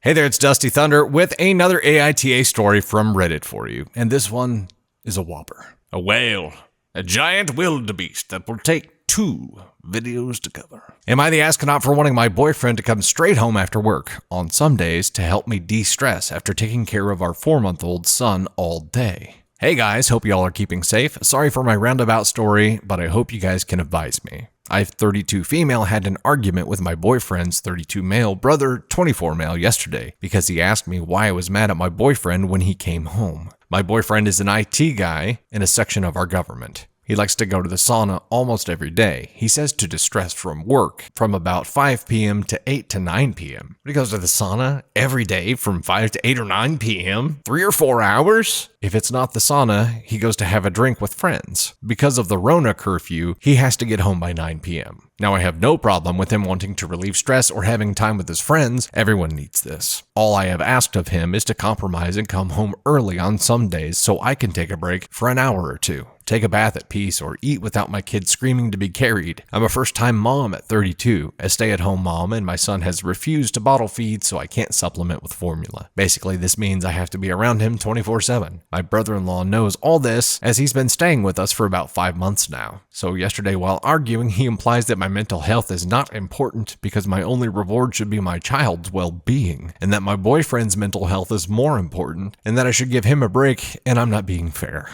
Hey there, it's Dusty Thunder with another AITA story from Reddit for you. And this one is a whopper. A whale. A giant wildebeest that will take 2 videos to cover. Am I the astronaut for wanting my boyfriend to come straight home after work on some days to help me de-stress after taking care of our 4-month-old son all day? Hey guys, hope y'all are keeping safe. Sorry for my roundabout story, but I hope you guys can advise me. I, 32 female, had an argument with my boyfriend's 32 male brother, 24 male, yesterday because he asked me why I was mad at my boyfriend when he came home. My boyfriend is an IT guy in a section of our government. He likes to go to the sauna almost every day. He says to distress from work from about 5 p.m. to 8 to 9 p.m. But he goes to the sauna every day from 5 to 8 or 9 p.m. 3 or 4 hours? If it's not the sauna, he goes to have a drink with friends. Because of the Rona curfew, he has to get home by 9 p.m. Now, I have no problem with him wanting to relieve stress or having time with his friends. Everyone needs this. All I have asked of him is to compromise and come home early on some days so I can take a break for an hour or two, take a bath at peace, or eat without my kids screaming to be carried. I'm a first-time mom at 32, a stay-at-home mom, and my son has refused to bottle feed, so I can't supplement with formula. Basically, this means I have to be around him 24/7. My brother-in-law knows all this, as he's been staying with us for about 5 months now. So yesterday, while arguing, he implies that my mental health is not important because my only reward should be my child's well-being, and that my boyfriend's mental health is more important, and that I should give him a break, and I'm not being fair.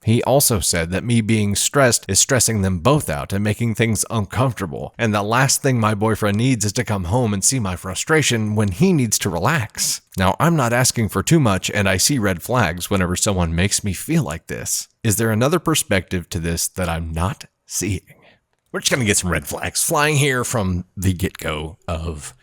He also said that me being stressed is stressing them both out and making things uncomfortable, and the last thing my boyfriend needs is to come home and see my frustration when he needs to relax. Now, I'm not asking for too much, and I see red flags whenever someone makes me feel like this. Is there another perspective to this that I'm not seeing? We're just going to get some red flags flying here from the get-go of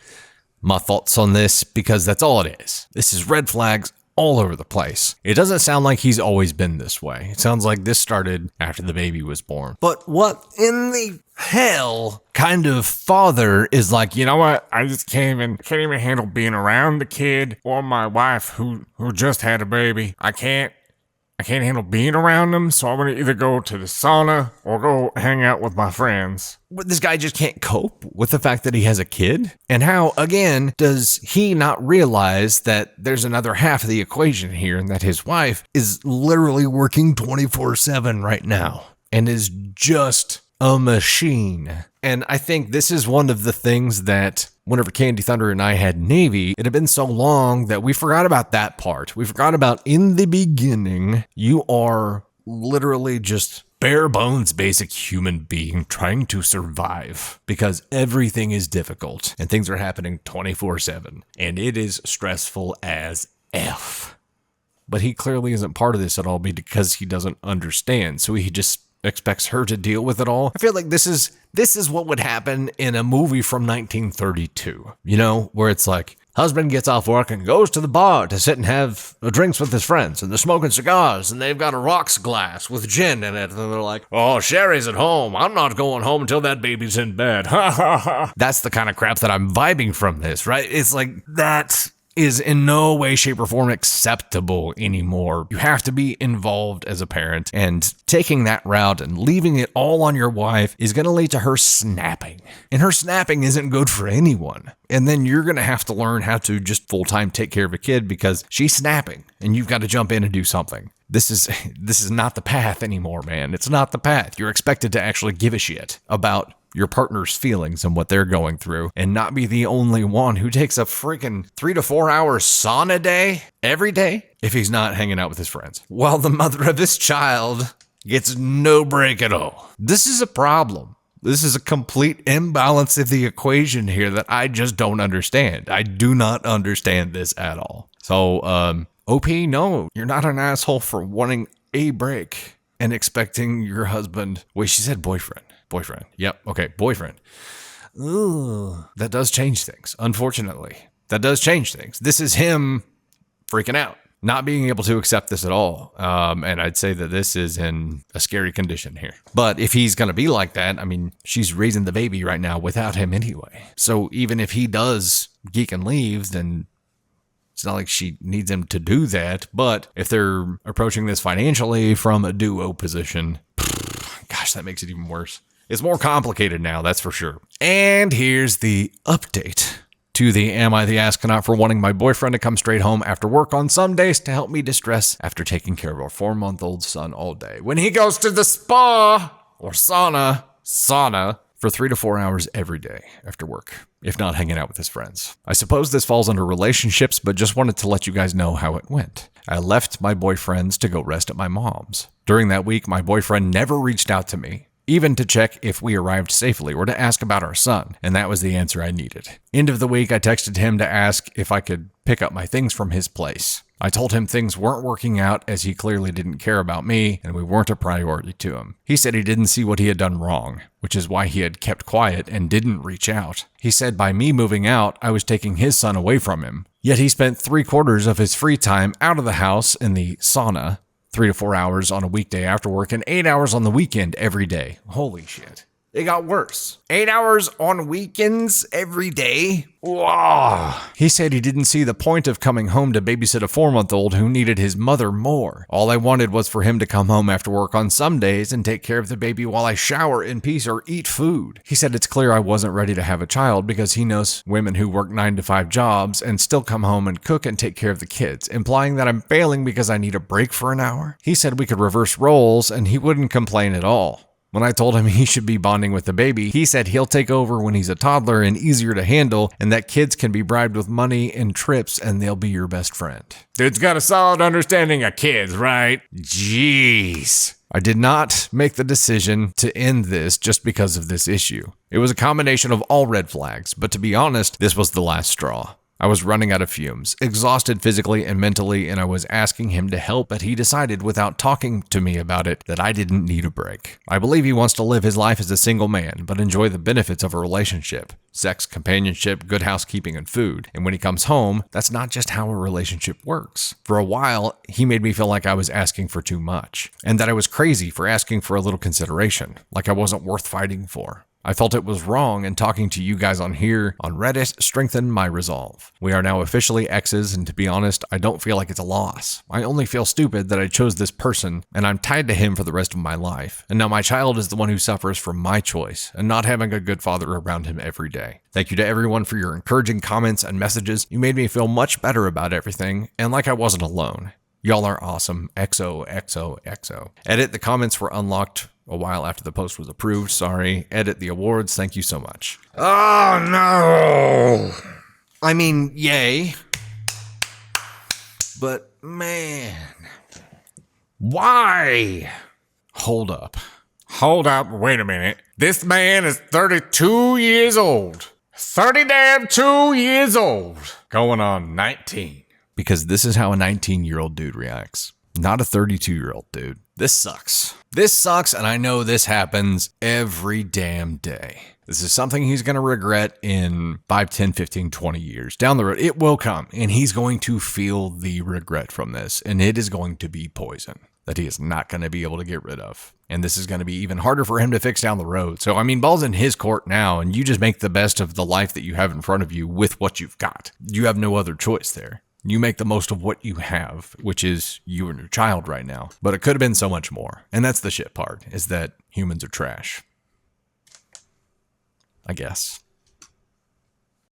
my thoughts on this, because that's all it is. This is red flags all over the place. It doesn't sound like he's always been this way. It sounds like this started after the baby was born. But what in the hell kind of father is like, you know what? I just can't even handle being around the kid or my wife who just had a baby. I can't handle being around them, so I'm gonna either go to the sauna or go hang out with my friends. But this guy just can't cope with the fact that he has a kid? And how, again, does he not realize that there's another half of the equation here, and that his wife is literally working 24/7 right now and is just a machine? And I think this is one of the things that whenever Candy Thunder and I had Navy, it had been so long that we forgot about that part. We forgot about in the beginning, you are literally just bare bones basic human being trying to survive because everything is difficult and things are happening 24/7 and it is stressful as F. But he clearly isn't part of this at all because he doesn't understand. So he just expects her to deal with it all. I feel like this is what would happen in a movie from 1932, you know, where it's like husband gets off work and goes to the bar to sit and have drinks with his friends, and they're smoking cigars, and they've got a rocks glass with gin in it, and they're like, oh, Sherry's at home. I'm not going home until that baby's in bed. Ha ha ha. That's the kind of crap that I'm vibing from this, right? It's like that is in no way, shape, or form acceptable anymore. You have to be involved as a parent, and taking that route and leaving it all on your wife is going to lead to her snapping. And her snapping isn't good for anyone. And then you're going to have to learn how to just full-time take care of a kid because she's snapping, and you've got to jump in and do something. This is not the path anymore, man. It's not the path. You're expected to actually give a shit about your partner's feelings and what they're going through, and not be the only one who takes a freaking 3 to 4 hour sauna day every day if he's not hanging out with his friends, while the mother of his child gets no break at all. This is a problem. This is a complete imbalance of the equation here that I just don't understand. I do not understand this at all. So, OP, no, you're not an asshole for wanting a break and expecting your husband, wait, she said boyfriend. Boyfriend. Yep. Okay. Boyfriend. Ooh, that does change things. Unfortunately, that does change things. This is him freaking out, not being able to accept this at all. And I'd say that this is in a scary condition here. But if he's going to be like that, I mean, she's raising the baby right now without him anyway. So even if he does geek and leave, then it's not like she needs him to do that. But if they're approaching this financially from a duo position, gosh, that makes it even worse. It's more complicated now, that's for sure. And here's the update to the Am I the Astronaut for wanting my boyfriend to come straight home after work on some days to help me distress after taking care of our 4-month-old son all day. When he goes to the spa or sauna for 3 to 4 hours every day after work, if not hanging out with his friends. I suppose this falls under relationships, but just wanted to let you guys know how it went. I left my boyfriend's to go rest at my mom's. During that week, my boyfriend never reached out to me, even to check if we arrived safely or to ask about our son, and that was the answer I needed. End of the week, I texted him to ask if I could pick up my things from his place. I told him things weren't working out as he clearly didn't care about me and we weren't a priority to him. He said he didn't see what he had done wrong, which is why he had kept quiet and didn't reach out. He said by me moving out, I was taking his son away from him. Yet he spent 3/4 of his free time out of the house in the sauna, 3 to 4 hours on a weekday after work, and 8 hours on the weekend every day. Holy shit. It got worse. 8 hours on weekends every day? Whoa. He said he didn't see the point of coming home to babysit a 4-month-old who needed his mother more. All I wanted was for him to come home after work on some days and take care of the baby while I shower in peace or eat food. He said it's clear I wasn't ready to have a child because he knows women who work 9 to 5 jobs and still come home and cook and take care of the kids, implying that I'm failing because I need a break for an hour. He said we could reverse roles and he wouldn't complain at all. When I told him he should be bonding with the baby, he said he'll take over when he's a toddler and easier to handle, and that kids can be bribed with money and trips and they'll be your best friend. Dude's got a solid understanding of kids, right? Jeez. I did not make the decision to end this just because of this issue. It was a combination of all red flags, but to be honest, this was the last straw. I was running out of fumes, exhausted physically and mentally, and I was asking him to help, but he decided without talking to me about it that I didn't need a break. I believe he wants to live his life as a single man, but enjoy the benefits of a relationship. Sex, companionship, good housekeeping, and food. And when he comes home, that's not just how a relationship works. For a while, he made me feel like I was asking for too much, and that I was crazy for asking for a little consideration, like I wasn't worth fighting for. I felt it was wrong, and talking to you guys on here, on Reddit, strengthened my resolve. We are now officially exes, and to be honest, I don't feel like it's a loss. I only feel stupid that I chose this person, and I'm tied to him for the rest of my life. And now my child is the one who suffers from my choice, and not having a good father around him every day. Thank you to everyone for your encouraging comments and messages. You made me feel much better about everything, and like I wasn't alone. Y'all are awesome. XOXOXO. Edit, the comments were unlocked a while after the post was approved. Sorry. Edit the awards. Thank you so much. Oh, no. I mean, yay. But, man. Why? Hold up. Hold up. Wait a minute. This man is 32 years old. 32 years old. Going on 19. Because this is how a 19-year-old dude reacts. Not a 32-year-old dude. This sucks. This sucks, and I know this happens every damn day. This is something he's going to regret in 5, 10, 15, 20 years. Down the road, it will come, and he's going to feel the regret from this, and it is going to be poison that he is not going to be able to get rid of. And this is going to be even harder for him to fix down the road. So, I mean, ball's in his court now, and you just make the best of the life that you have in front of you with what you've got. You have no other choice there. You make the most of what you have, which is you and your child right now. But it could have been so much more. And that's the shit part, is that humans are trash. I guess.